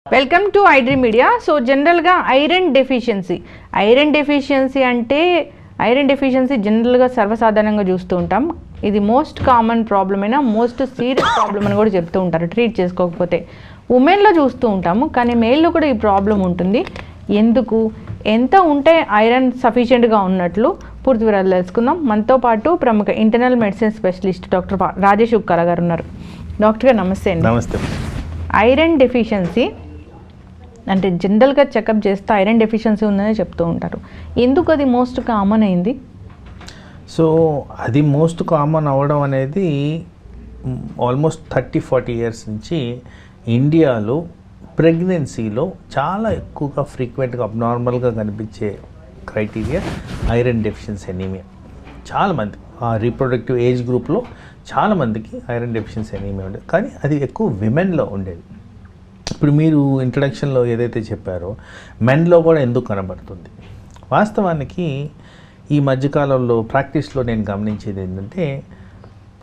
Welcome to iDream media. So జనరల్గా iron deficiency అంటే iron deficiency జనరల్గా సర్వసాధారణంగా చూస్తూ ఉంటాం. ఇది మోస్ట్ కామన్ ప్రాబ్లం అయినా మోస్ట్ సీరియస్ ప్రాబ్లం అని కూడా చెప్తూ ఉంటారు ట్రీట్ చేసుకోకపోతే. ఉమెన్లో చూస్తూ ఉంటాము, కానీ మేల్లో కూడా ఈ ప్రాబ్లం ఉంటుంది. ఎందుకు, ఎంత ఉంటే ఐరన్ సఫిషియెంట్గా ఉన్నట్లు పూర్తి వివరాలు తెలుసుకుందాం. మనతో పాటు ప్రముఖ internal medicine specialist doctor Rajesh Ukkala గారు ఉన్నారు. డాక్టర్ గారు నమస్తే అండి. నమస్తే. ఐరన్ డెఫిషియన్సీ అంటే జనరల్గా చెకప్ చేస్తే ఐరన్ డెఫిషియన్సీ ఉందని చెప్తూ ఉంటారు. ఎందుకు అది మోస్ట్ కామన్ అయింది? సో అది మోస్ట్ కామన్ అవ్వడం అనేది ఆల్మోస్ట్ 30-40 ఇయర్స్ నుంచి ఇండియాలో ప్రెగ్నెన్సీలో చాలా ఎక్కువగా ఫ్రీక్వెంట్గా అబ్నార్మల్గా కనిపించే క్రైటీరియా ఐరన్ డెఫిషియన్సీ ఎనీమియా. చాలామంది ఆ రీప్రొడక్టివ్ ఏజ్ గ్రూప్లో చాలామందికి ఐరన్ డెఫిషియన్సీ ఎనీమియా ఉండేది, కానీ అది ఎక్కువ విమెన్లో ఉండేది. ఇప్పుడు మీరు ఇంట్రడక్షన్లో ఏదైతే చెప్పారో మెన్లో కూడా ఎందుకు కనబడుతుంది, వాస్తవానికి ఈ మధ్యకాలంలో ప్రాక్టీస్లో నేను గమనించేది ఏంటంటే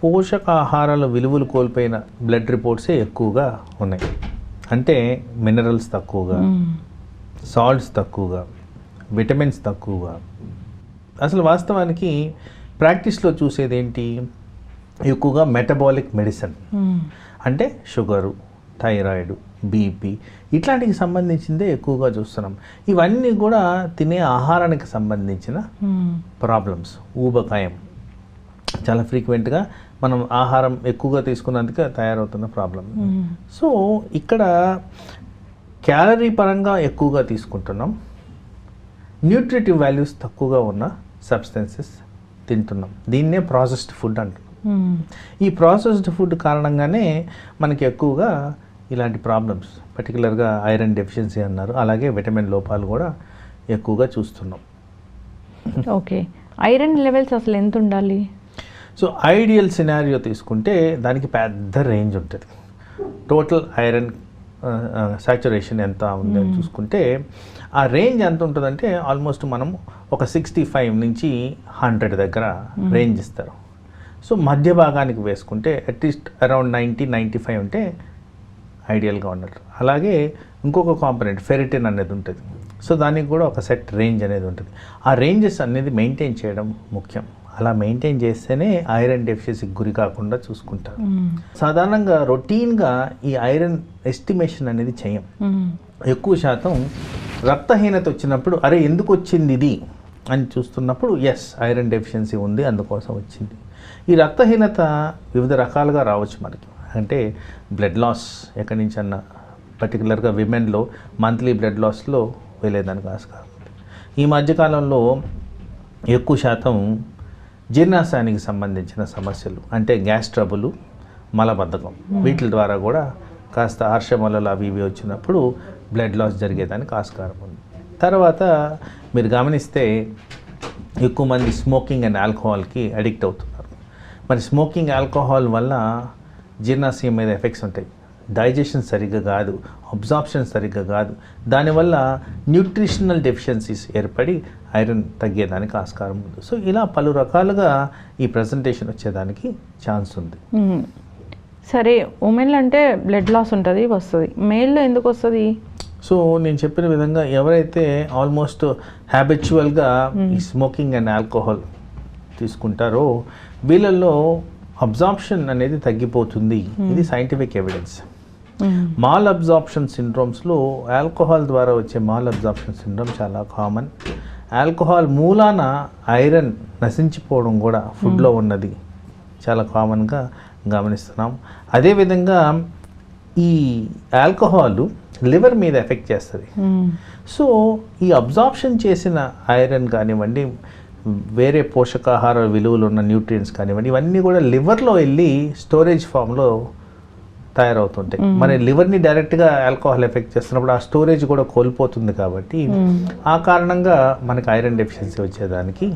పోషకాహారాల విలువలు కోల్పోయిన బ్లడ్ రిపోర్ట్సే ఎక్కువగా ఉన్నాయి. అంటే మినరల్స్ తక్కువగా, సాల్ట్స్ తక్కువగా, విటమిన్స్ తక్కువగా. అసలు వాస్తవానికి ప్రాక్టీస్లో చూసేది ఏంటి, ఎక్కువగా మెటబాలిక్ మెడిసిన్ అంటే షుగరు, థైరాయిడ్, బీపీ ఇట్లాంటికి సంబంధించిందే ఎక్కువగా చూస్తున్నాం. ఇవన్నీ కూడా తినే ఆహారానికి సంబంధించిన ప్రాబ్లమ్స్. ఊబకాయం చాలా ఫ్రీక్వెంట్గా మనం ఆహారం ఎక్కువగా తీసుకున్నందుకే తయారవుతున్న ప్రాబ్లం. సో ఇక్కడ క్యాలరీ పరంగా ఎక్కువగా తీసుకుంటున్నాం, న్యూట్రిటివ్ వాల్యూస్ తక్కువగా ఉన్న సబ్స్టెన్సెస్ తింటున్నాం. దీన్నే ప్రాసెస్డ్ ఫుడ్ అంటున్నాం. ఈ ప్రాసెస్డ్ ఫుడ్ కారణంగానే మనకి ఎక్కువగా ఇలాంటి ప్రాబ్లమ్స్, పర్టికులర్గా ఐరన్ డెఫిషియన్సీ అన్నారు, అలాగే విటమిన్ లోపాలు కూడా ఎక్కువగా చూస్తున్నాం. ఓకే, ఐరన్ లెవెల్స్ అసలు ఎంత ఉండాలి? సో ఐడియల్ సినారియో తీసుకుంటే దానికి పెద్ద రేంజ్ ఉంటుంది. టోటల్ ఐరన్ సాచురేషన్ ఎంత ఉంది అని చూసుకుంటే ఆ రేంజ్ ఎంత ఉంటుందంటే ఆల్మోస్ట్ మనం ఒక 65 నుంచి 100 దగ్గర రేంజ్ ఇస్తారు. సో మధ్య భాగానికి వేసుకుంటే అట్లీస్ట్ అరౌండ్ 90-95 ఉంటే ఐడియల్గా ఉన్నట్టు. అలాగే ఇంకొక కాంపనెంట్ ఫెరిటిన్ అనేది ఉంటుంది. సో దానికి కూడా ఒక సెట్ రేంజ్ అనేది ఉంటుంది. ఆ రేంజెస్ అనేది మెయింటైన్ చేయడం ముఖ్యం. అలా మెయింటైన్ చేస్తేనే ఐరన్ డెఫిషియన్సీకి గురి కాకుండా చూసుకుంటారు. సాధారణంగా రొటీన్గా ఈ ఐరన్ ఎస్టిమేషన్ అనేది చేయం. ఎక్కువ శాతం రక్తహీనత వచ్చినప్పుడు అరే ఎందుకు వచ్చింది ఇది అని చూస్తున్నప్పుడు ఎస్ ఐరన్ డెఫిషియన్సీ ఉంది, అందుకోసం వచ్చింది. ఈ రక్తహీనత వివిధ రకాలుగా రావచ్చు మనకి. అంటే బ్లడ్ లాస్ ఎక్కడి నుంచి అన్న, పర్టికులర్గా విమెన్లో మంత్లీ బ్లడ్ లాస్లో వెళ్ళేదానికి ఆస్కారం. ఈ మధ్యకాలంలో ఎక్కువ శాతం జీర్ణాశయానికి సంబంధించిన సమస్యలు అంటే గ్యాస్ ట్రబుల్, మలబద్ధకం, వీటి ద్వారా కూడా కాస్త ఆర్షమలలు అవి ఇవి వచ్చినప్పుడు బ్లడ్ లాస్ జరిగేదానికి ఆస్కారం ఉంది. తర్వాత మీరు గమనిస్తే ఎక్కువ మంది స్మోకింగ్ అండ్ ఆల్కహాల్కి అడిక్ట్ అవుతున్నారు. మరి స్మోకింగ్, ఆల్కహాల్ వల్ల జీర్ణాశయం మీద ఎఫెక్ట్స్ ఉంటాయి. డైజెషన్ సరిగ్గా కాదు, అబ్జార్ప్షన్ సరిగ్గా కాదు. దానివల్ల న్యూట్రిషనల్ డెఫిషియన్సీస్ ఏర్పడి ఐరన్ తగ్గేదానికి ఆస్కారం ఉంది. సో ఇలా పలు రకాలుగా ఈ ప్రజెంటేషన్ వచ్చేదానికి ఛాన్స్ ఉంది. సరే, ఉమెన్లో అంటే బ్లడ్ లాస్ ఉంటుంది, వస్తుంది. మేల్లో ఎందుకు వస్తుంది? సో నేను చెప్పిన విధంగా ఎవరైతే ఆల్మోస్ట్ హ్యాబిచువల్గా ఈ స్మోకింగ్ అండ్ ఆల్కహాల్ తీసుకుంటారో వీళ్ళల్లో అబ్జార్ప్షన్ అనేది తగ్గిపోతుంది. ఇది సైంటిఫిక్ ఎవిడెన్స్. మాల్ అబ్జార్ప్షన్ సిండ్రోమ్స్లో ఆల్కహాల్ ద్వారా వచ్చే మాల్ అబ్జార్ప్షన్ సిండ్రోమ్ చాలా కామన్. ఆల్కహాల్ మూలాన ఐరన్ నశించిపోవడం కూడా ఫుడ్లో ఉన్నది చాలా కామన్గా గమనిస్తున్నాం. అదేవిధంగా ఈ ఆల్కహాల్ లివర్ మీద ఎఫెక్ట్ చేస్తుంది. సో ఈ అబ్జార్ప్షన్ చేసిన ఐరన్ కానివ్వండి, వేరే పోషకాహార విలువలు ఉన్న న్యూట్రియంట్స్ కానివ్వండి, ఇవన్నీ కూడా లివర్లో వెళ్ళి స్టోరేజ్ ఫామ్లో తయారవుతుంటాయి. మరి లివర్ని డైరెక్ట్గా ఆల్కహాల్ ఎఫెక్ట్ చేస్తున్నప్పుడు ఆ స్టోరేజ్ కూడా కోల్పోతుంది. కాబట్టి ఆ కారణంగా మనకి ఐరన్ డెఫిషియన్సీ వచ్చేదానికి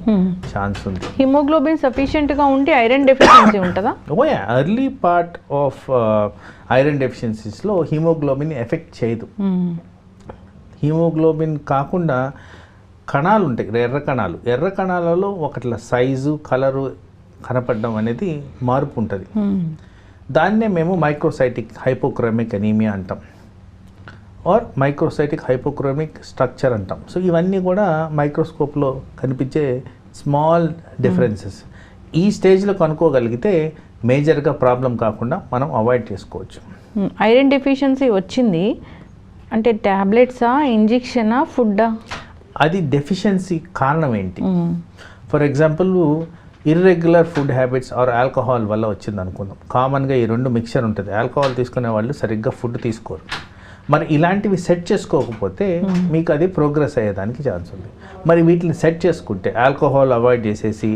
ఛాన్స్ ఉంది. హిమోగ్లోబిన్ సఫిషియెంట్గా ఉంటే ఐరన్ డెఫిషియన్సీ ఉంటుందా? ఓయా, ఎర్లీ పార్ట్ ఆఫ్ ఐరన్ డెఫిషియన్సీస్లో హిమోగ్లోబిన్ ఎఫెక్ట్ చేయదు. హిమోగ్లోబిన్ కాకుండా కణాలు ఉంటాయి, ఎర్ర కణాలలో ఒకట్ల సైజు, కలరు కనపడడం అనేది మార్పు ఉంటుంది. దాన్నే మేము మైక్రోసైటిక్ హైపోక్రోమిక్ అనీమియా అంటాం, ఆర్ మైక్రోసైటిక్ హైపోక్రోమిక్ స్ట్రక్చర్ అంటాం. సో ఇవన్నీ కూడా మైక్రోస్కోప్లో కనిపించే స్మాల్ డిఫరెన్సెస్. ఈ స్టేజ్లో కనుక్కోగలిగితే మేజర్గా ప్రాబ్లం కాకుండా మనం అవాయిడ్ చేసుకోవచ్చు. ఐరన్ డెఫిషియన్సీ వచ్చింది అంటే ట్యాబ్లెట్సా, ఇంజెక్షనా, ఫుడ్డా? అది డెఫిషియన్సీ కారణం ఏంటి? For example irregular food habits or alcohol వల్ల వచ్చింది అనుకుందాం. కామన్గా ఈ రెండు మిక్చర్ ఉంటుంది. ఆల్కహాల్ తీసుకునే వాళ్ళు సరిగ్గా ఫుడ్ తీసుకోరు. మరి ఇలాంటివి సెట్ చేసుకోకపోతే మీకు అది ప్రోగ్రెస్ అయ్యేదానికి ఛాన్స్ ఉంది. మరి వీటిని సెట్ చేసుకుంటే ఆల్కహాల్ అవాయిడ్ చేసేసి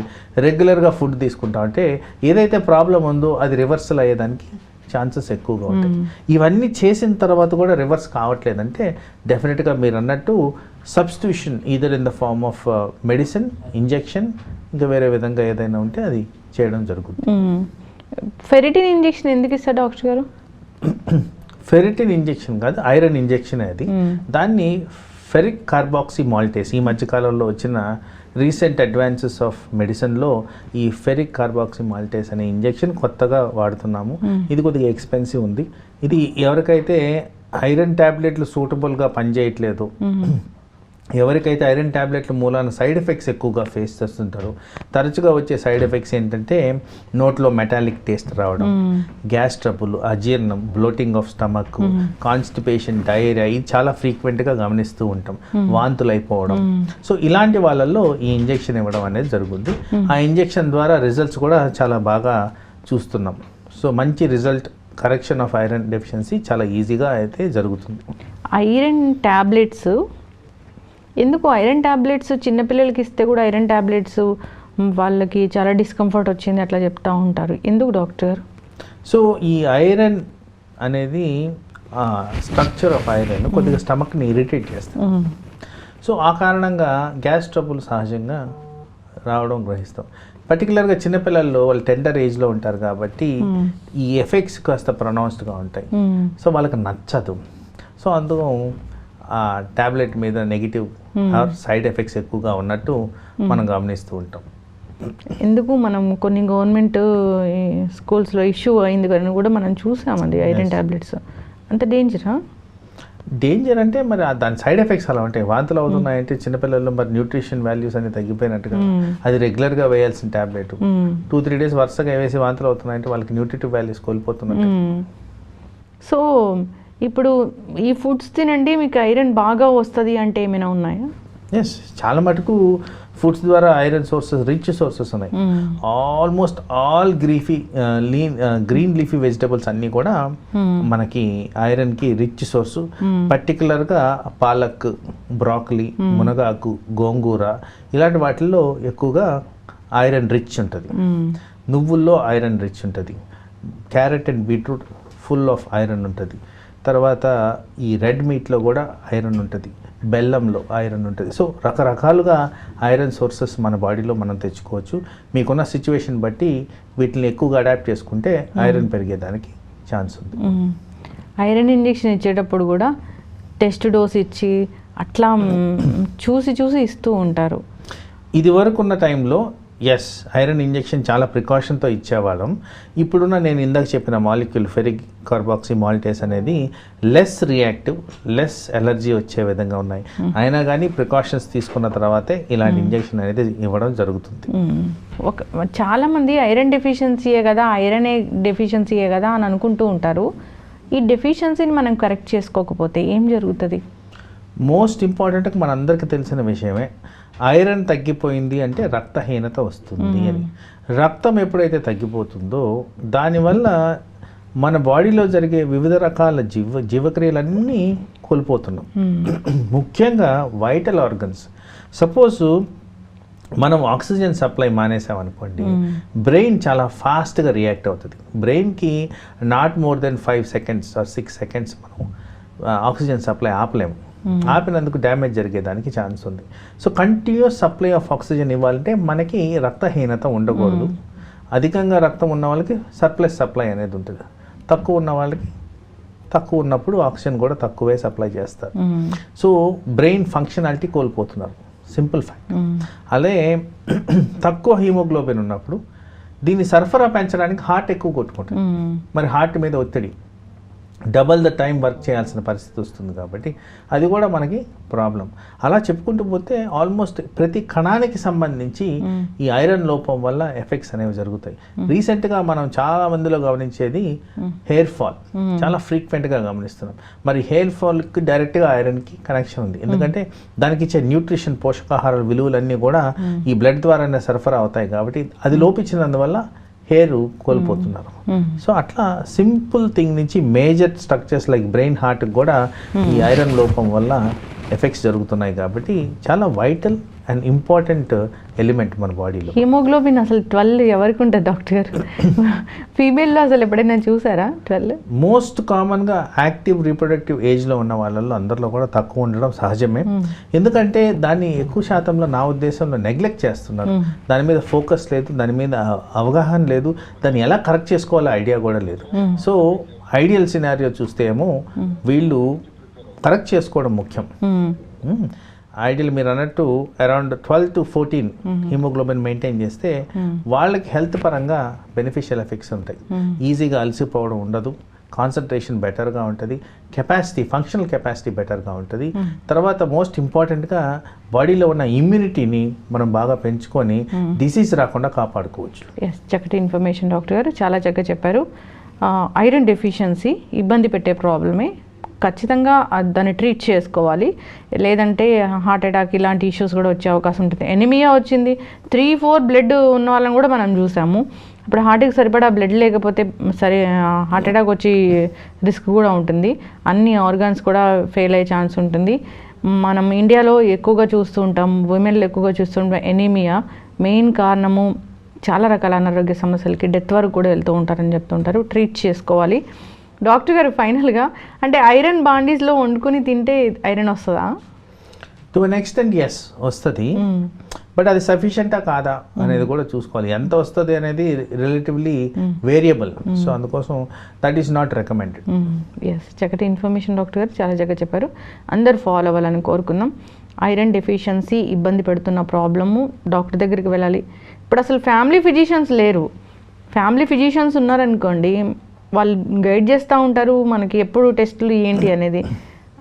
రెగ్యులర్గా ఫుడ్ తీసుకుంటా అంటే ఏదైతే ప్రాబ్లం ఉందో అది రివర్సల్ అయ్యేదానికి ఛాన్సెస్ ఎక్కువగా ఉంటాయి. ఇవన్నీ చేసిన తర్వాత కూడా రివర్స్ కావట్లేదంటే డెఫినెట్గా మీరు అన్నట్టు substitution either in the form of medicine, injection, ఇంకా వేరే విధంగా ఏదైనా ఉంటే అది చేయడం జరుగుతుంది. ఫెరిటిన్ ఇంజెక్షన్ ఎందుకు ఇస్తారు డాక్టర్ గారు? ఫెరిటిన్ ఇంజెక్షన్ కాదు, ఐరన్ ఇంజెక్షన్ అది. దాన్ని ఫెరిక్ కార్బాక్సీ మాల్టేస్, ఈ మధ్యకాలంలో వచ్చిన రీసెంట్ అడ్వాన్సెస్ ఆఫ్ మెడిసిన్లో ఈ ఫెరిక్ కార్బాక్సీ మాల్టేస్ అనే ఇంజెక్షన్ కొత్తగా వాడుతున్నాము. ఇది కొద్దిగా ఎక్స్పెన్సివ్ ఉంది. ఇది ఎవరికైతే ఐరన్ ట్యాబ్లెట్లు సూటబుల్గా పనిచేయట్లేదు, ఎవరికైతే ఐరన్ ట్యాబ్లెట్ల మూలాన సైడ్ ఎఫెక్ట్స్ ఎక్కువగా ఫేస్ చేస్తుంటారో, తరచుగా వచ్చే సైడ్ ఎఫెక్ట్స్ ఏంటంటే నోట్లో మెటాలిక్ టేస్ట్ రావడం, గ్యాస్ ట్రబుల్, అజీర్ణం, bloating of stomach, constipation, diarrhoea, ఇది చాలా ఫ్రీక్వెంట్గా గమనిస్తూ ఉంటాం. వాంతులు అయిపోవడం. సో ఇలాంటి వాళ్ళల్లో ఈ ఇంజెక్షన్ ఇవ్వడం అనేది జరుగుతుంది. ఆ ఇంజెక్షన్ ద్వారా రిజల్ట్స్ కూడా చాలా బాగా చూస్తున్నాం. సో మంచి result, correction of iron deficiency చాలా ఈజీగా అయితే జరుగుతుంది. ఐరన్ ట్యాబ్లెట్స్ ఎందుకు? ఐరన్ ట్యాబ్లెట్స్ చిన్నపిల్లలకి ఇస్తే కూడా ఐరన్ ట్యాబ్లెట్స్ వాళ్ళకి చాలా డిస్కంఫర్ట్ వచ్చింది అట్లా చెప్తూ ఉంటారు. ఎందుకు డాక్టర్? సో ఈ ఐరన్ అనేది స్ట్రక్చర్ ఆఫ్ ఐరన్ కొద్దిగా స్టమక్ని ఇరిటేట్ చేస్తుంది. సో ఆ కారణంగా గ్యాస్ ట్రబుల్ సహజంగా రావడం గ్రహిస్తాం. పర్టికులర్గా చిన్నపిల్లల్లో వాళ్ళు టెండర్ ఏజ్లో ఉంటారు కాబట్టి ఈ ఎఫెక్ట్స్ కాస్త ప్రొనౌన్స్డ్గా ఉంటాయి. సో వాళ్ళకి నచ్చదు. సో అందులో ఆ ట్యాబ్లెట్ మీద నెగిటివ్ సైడ్ ఎఫెక్ట్స్ ఎక్కువగా ఉన్నట్టు మనం గమనిస్తూ ఉంటాం. ఎందుకు మనం కొన్ని గవర్నమెంట్ స్కూల్స్లో ఇష్యూ అయింది కానీ కూడా మనం చూసామండి ఐరన్ ట్యాబ్లెట్స్. అంత డేంజరా? డేంజర్ అంటే మరి దాని సైడ్ ఎఫెక్ట్స్ అలా ఉంటాయి. వాంతులు అవుతున్నాయంటే చిన్నపిల్లల్లో మరి న్యూట్రిషన్ వాల్యూస్ అనేది తగ్గిపోయినట్టుగా, అది రెగ్యులర్గా వేయాల్సిన ట్యాబ్లెట్ 2-3 days వరుసగా వేసి వాంతులు అవుతున్నాయంటే వాళ్ళకి న్యూట్రిటివ్ వాల్యూస్ కోల్పోతున్నట్టు. సో ఇప్పుడు ఈ ఫుడ్స్ తినండి మీకు ఐరన్ బాగా వస్తుంది అంటే ఏమైనా ఉన్నాయా? ఎస్, చాలా మటుకు ఫుడ్స్ ద్వారా ఐరన్ సోర్సెస్, రిచ్ సోర్సెస్ ఉన్నాయి. Almost all green leafy vegetables అన్నీ కూడా మనకి ఐరన్కి రిచ్ సోర్స్. పర్టికులర్గా పాలక్, బ్రాకలీ, మునగాకు, గోంగూర ఇలాంటి వాటిల్లో ఎక్కువగా ఐరన్ రిచ్ ఉంటుంది. నువ్వుల్లో ఐరన్ రిచ్ ఉంటుంది. Carrot and beetroot full of iron ఉంటుంది. తర్వాత ఈ రెడ్ మీట్లో కూడా ఐరన్ ఉంటుంది. బెల్లంలో ఐరన్ ఉంటుంది. సో రకరకాలుగా ఐరన్ సోర్సెస్ మన బాడీలో మనం తెచ్చుకోవచ్చు. మీకున్న సిచ్యువేషన్ బట్టి వీటిని ఎక్కువగా అడాప్ట్ చేసుకుంటే ఐరన్ పెరిగేదానికి ఛాన్స్ ఉంది. ఐరన్ ఇంజెక్షన్ ఇచ్చేటప్పుడు కూడా టెస్ట్ డోస్ ఇచ్చి అట్లా చూసి ఇస్తూ ఉంటారు. ఇది వరకు ఉన్న టైంలో ఎస్, ఐరన్ ఇంజెక్షన్ చాలా ప్రికాషన్తో ఇచ్చేవాళ్ళం. ఇప్పుడున్న నేను ఇందాక చెప్పిన మాలిక్యూల్ ఫెరిక్ కార్బాక్సీ మాల్టేస్ అనేది లెస్ రియాక్టివ్, లెస్ ఎలర్జీ వచ్చే విధంగా ఉన్నాయి. అయినా కానీ ప్రికాషన్స్ తీసుకున్న తర్వాతే ఇలాంటి ఇంజెక్షన్ అనేది ఇవ్వడం జరుగుతుంది. చాలామంది ఐరన్ డెఫిషియన్సీయే కదా అని అనుకుంటూ ఉంటారు. ఈ డెఫిషియన్సీని మనం కరెక్ట్ చేసుకోకపోతే ఏం జరుగుతుంది? మోస్ట్ ఇంపార్టెంట్ మనందరికీ తెలిసిన విషయమే, ఐరన్ తగ్గిపోయింది అంటే రక్తహీనత వస్తుంది అని. రక్తం ఎప్పుడైతే తగ్గిపోతుందో దానివల్ల మన బాడీలో జరిగే వివిధ రకాల జీవక్రియలన్నీ కోల్పోతున్నాం. ముఖ్యంగా వైటల్ ఆర్గన్స్. సపోజ్ మనం ఆక్సిజన్ సప్లై మానేసామనుకోండి, బ్రెయిన్ చాలా ఫాస్ట్గా రియాక్ట్ అవుతుంది. బ్రెయిన్కి not more than 5 seconds or 6 seconds మనం ఆక్సిజన్ సప్లై ఆపలేము. ఆపినందుకు డ్యామేజ్ జరిగేదానికి ఛాన్స్ ఉంది. So continuous supply of oxygen ఇవ్వాలంటే మనకి రక్తహీనత ఉండకూడదు. అధికంగా రక్తం ఉన్న వాళ్ళకి సర్ప్లస్ సప్లై అనేది ఉంటుంది. తక్కువ ఉన్న వాళ్ళకి తక్కువ ఉన్నప్పుడు ఆక్సిజన్ కూడా తక్కువే సప్లై చేస్తారు. సో బ్రెయిన్ ఫంక్షనాలిటీ కోల్పోతున్నారు, సింపుల్ ఫ్యాక్ట్. అలాగే తక్కువ హీమోగ్లోబిన్ ఉన్నప్పుడు దీన్ని సరఫరా పెంచడానికి హార్ట్ ఎక్కువ కొట్టుకుంటుంది. మరి హార్ట్ మీద ఒత్తిడి, డబల్ ద టైం వర్క్ చేయాల్సిన పరిస్థితి వస్తుంది కాబట్టి అది కూడా మనకి ప్రాబ్లం. అలా చెప్పుకుంటూ పోతే ఆల్మోస్ట్ ప్రతి కణానికి సంబంధించి ఈ ఐరన్ లోపం వల్ల ఎఫెక్ట్స్ అనేవి జరుగుతాయి. రీసెంట్గా మనం చాలా మందిలో గమనించేది హెయిర్ ఫాల్, చాలా ఫ్రీక్వెంట్గా గమనిస్తున్నాం. మరి హెయిర్ ఫాల్కి డైరెక్ట్గా ఐరన్కి కనెక్షన్ ఉంది, ఎందుకంటే దానికి ఇచ్చే న్యూట్రిషన్, పోషకాహార విలువలన్నీ కూడా ఈ బ్లడ్ ద్వారానే సరఫరా అవుతాయి కాబట్టి అది లోపించినందువల్ల హెయిర్ కోల్పోతున్నారు. సో అట్లా సింపుల్ థింగ్ నుంచి major structures like brain, heart కూడా ఈ ఐరన్ లోపం వల్ల ఎఫెక్ట్స్ జరుగుతున్నాయి కాబట్టి చాలా వైటల్ అండ్ ఇంపార్టెంట్ ఎలిమెంట్ మన బాడీలో. హిమోగ్లోబిన్ అసలు 12 ఎవరికి ఉంటుంది డాక్టర్ గారు? ఫీమేల్లో అసలు ఎప్పుడైనా చూసారా 12? మోస్ట్ కామన్గా యాక్టివ్ రీప్రొడక్టివ్ ఏజ్లో ఉన్న వాళ్ళల్లో అందరిలో కూడా తక్కువ ఉండడం సహజమే. ఎందుకంటే దాన్ని ఎక్కువ శాతంలో నా ఉద్దేశంలో నెగ్లెక్ట్ చేస్తున్నారు. దాని మీద ఫోకస్ లేదు, దాని మీద అవగాహన లేదు, దాన్ని ఎలా కరెక్ట్ చేసుకోవాలో ఐడియా కూడా లేదు. సో ఐడియల్ సినారియో చూస్తే ఏమో వీళ్ళు కరెక్ట్ చేసుకోవడం ముఖ్యం. ఐడియల్ మీరు అన్నట్టు అరౌండ్ 12 to 14 హిమోగ్లోబిన్ మెయింటైన్ చేస్తే వాళ్ళకి హెల్త్ పరంగా బెనిఫిషియల్ ఎఫెక్ట్స్ ఉంటాయి. ఈజీగా అలసిపోవడం ఉండదు, కాన్సన్ట్రేషన్ బెటర్గా ఉంటుంది, కెపాసిటీ, ఫంక్షనల్ కెపాసిటీ బెటర్గా ఉంటుంది. తర్వాత మోస్ట్ ఇంపార్టెంట్గా బాడీలో ఉన్న ఇమ్యూనిటీని మనం బాగా పెంచుకొని డిసీజ్ రాకుండా కాపాడుకోవచ్చు. చక్కటి ఇన్ఫర్మేషన్ డాక్టర్ గారు, చాలా చక్కగా చెప్పారు. ఐరన్ డెఫిషియన్సీ ఇబ్బంది పెట్టే ప్రాబ్లమే, ఖచ్చితంగా దాన్ని ట్రీట్ చేసుకోవాలి, లేదంటే హార్ట్ అటాక్ ఇలాంటి ఇష్యూస్ కూడా వచ్చే అవకాశం ఉంటుంది. ఎనిమియా వచ్చింది, 3-4 బ్లడ్ ఉన్న వాళ్ళని కూడా మనం చూసాము. ఇప్పుడు హార్ట్కి సరిపడా బ్లడ్ లేకపోతే హార్ట్ అటాక్ వచ్చి రిస్క్ కూడా ఉంటుంది, అన్ని ఆర్గాన్స్ కూడా ఫెయిల్ అయ్యే ఛాన్స్ ఉంటుంది. మనం ఇండియాలో ఎక్కువగా చూస్తూ ఉంటాం, విమెన్లో ఎక్కువగా చూస్తుంటాం ఎనీమియా. మెయిన్ కారణము చాలా రకాల అనారోగ్య సమస్యలకి డెత్ వరకు కూడా వెళ్తూ ఉంటారని చెప్తుంటారు. ట్రీట్ చేసుకోవాలి. డాక్టర్ గారు ఫైనల్గా, అంటే ఐరన్ బాండీస్లో వండుకొని తింటే ఐరన్ వస్తుందా? టు అన్ ఎక్స్టెంట్ ఎస్ వస్తుంది, బట్ అది సఫిషియెంటా కాదా అనేది కూడా చూసుకోవాలి. ఎంత వస్తుంది అనేది రిలేటివ్లీ వేరియబుల్, సో అందుకోసం that is not recommended. Yes, చక్కటి ఇన్ఫర్మేషన్ డాక్టర్ గారు, చాలా చక్కగా చెప్పారు. అందరు ఫాలో అవ్వాలని కోరుకుందాం. ఐరన్ డెఫిషియన్సీ ఇబ్బంది పెడుతున్న ప్రాబ్లము డాక్టర్ దగ్గరికి వెళ్ళాలి. ఇప్పుడు అసలు ఫ్యామిలీ ఫిజిషియన్స్ లేరు. ఫ్యామిలీ ఫిజిషియన్స్ ఉన్నారనుకోండి, వాళ్ళు గైడ్ చేస్తూ ఉంటారు మనకి ఎప్పుడు టెస్టులు ఏంటి అనేది.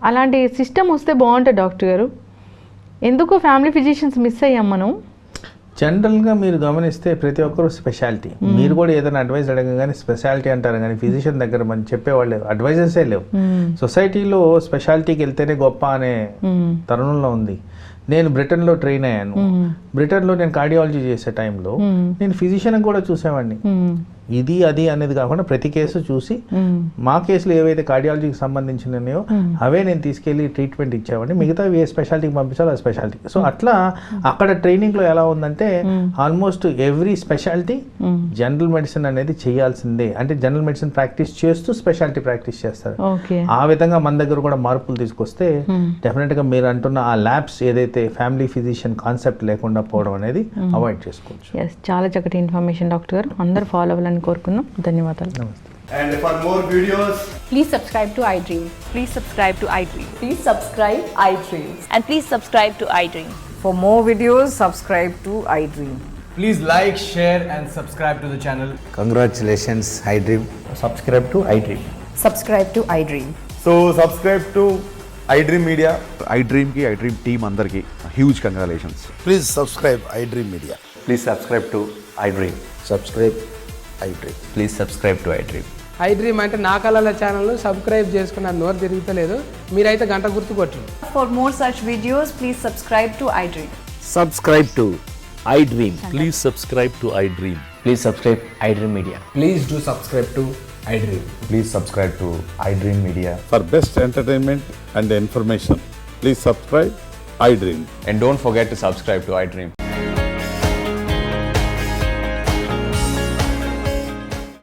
అలాంటి సిస్టమ్ వస్తే బాగుంటుంది డాక్టర్ గారు. ఎందుకు ఫ్యామిలీ ఫిజిషియన్స్ మిస్ అయ్యాం మనం? జనరల్గా మీరు గమనిస్తే ప్రతి ఒక్కరు స్పెషాలిటీ, మీరు కూడా ఏదైనా అడ్వైస్ అడగగానే స్పెషాలిటీ అంటారు, కానీ ఫిజిషియన్ దగ్గర మనం చెప్పేవాళ్ళు అడ్వైజర్సే లేవు. సొసైటీలో స్పెషాలిటీకి వెళ్తేనే గొప్ప అనే తరుణంలో ఉంది. నేను బ్రిటన్లో ట్రైన్ అయ్యాను. బ్రిటన్లో నేను కార్డియాలజీ చేసే టైంలో నేను ఫిజిషియన్ కూడా చూసేవాడిని. ఇది అది అనేది కాకుండా ప్రతి కేసు చూసి మా కేసులు ఏవైతే కార్డియాలజీకి సంబంధించినయో అవే నేను తీసుకెళ్ళి ట్రీట్మెంట్ ఇచ్చేవాడిని. మిగతా ఏ స్పెషాలిటీకి పంపించాలో ఆ స్పెషాలిటీ. సో అట్లా అక్కడ ట్రైనింగ్లో ఎలా ఉందంటే almost every speciality general medicine అనేది చేయాల్సిందే, అంటే జనరల్ మెడిసిన్ ప్రాక్టీస్ చేస్తూ స్పెషాలిటీ ప్రాక్టీస్ చేస్తారు. ఆ విధంగా మన దగ్గర కూడా మార్పులు తీసుకొస్తే డెఫినెట్గా మీరు అంటున్న ఆ ల్యాబ్స్ ఏదైతే ఫ్యామిలీ ఫిజిషియన్ కాన్సెప్ట్ లేకుండా పోవడం అనేది అవాయిడ్ చేసుకోవచ్చు. చాలా చక్కటి ఇన్ఫర్మేషన్ డాక్టర్ గారు, అందరూ ఫాలో అవ్వాలని కోరుకున్నాం. ధన్యవాదాలు. నమస్తే. And for more videos, please subscribe to iDream. Please subscribe to iDream. Please subscribe iDream. And please subscribe to iDream. For more videos, subscribe to iDream. please like, share and subscribe to the channel. Congratulations, iDream. Subscribe to iDream. Subscribe to iDream. So subscribe to iDream Media. iDream की iDream team अंदर की huge congratulations. Please subscribe iDream Media. Please subscribe to iDream. Subscribe iDream. Please subscribe to iDream. iDream అంటే నా కళల ఛానల్ను subscribe చేసుకున్న నోరు తిరుగుతలేదు, మీరైతే గంట గుర్తు కొట్టండి. For more such videos, please subscribe to iDream. Subscribe to iDream. Please subscribe to iDream. Please subscribe iDream Media. Please do subscribe to iDream. Please subscribe to iDream Media. For best entertainment and information, please subscribe iDream. And don't forget to subscribe to iDream.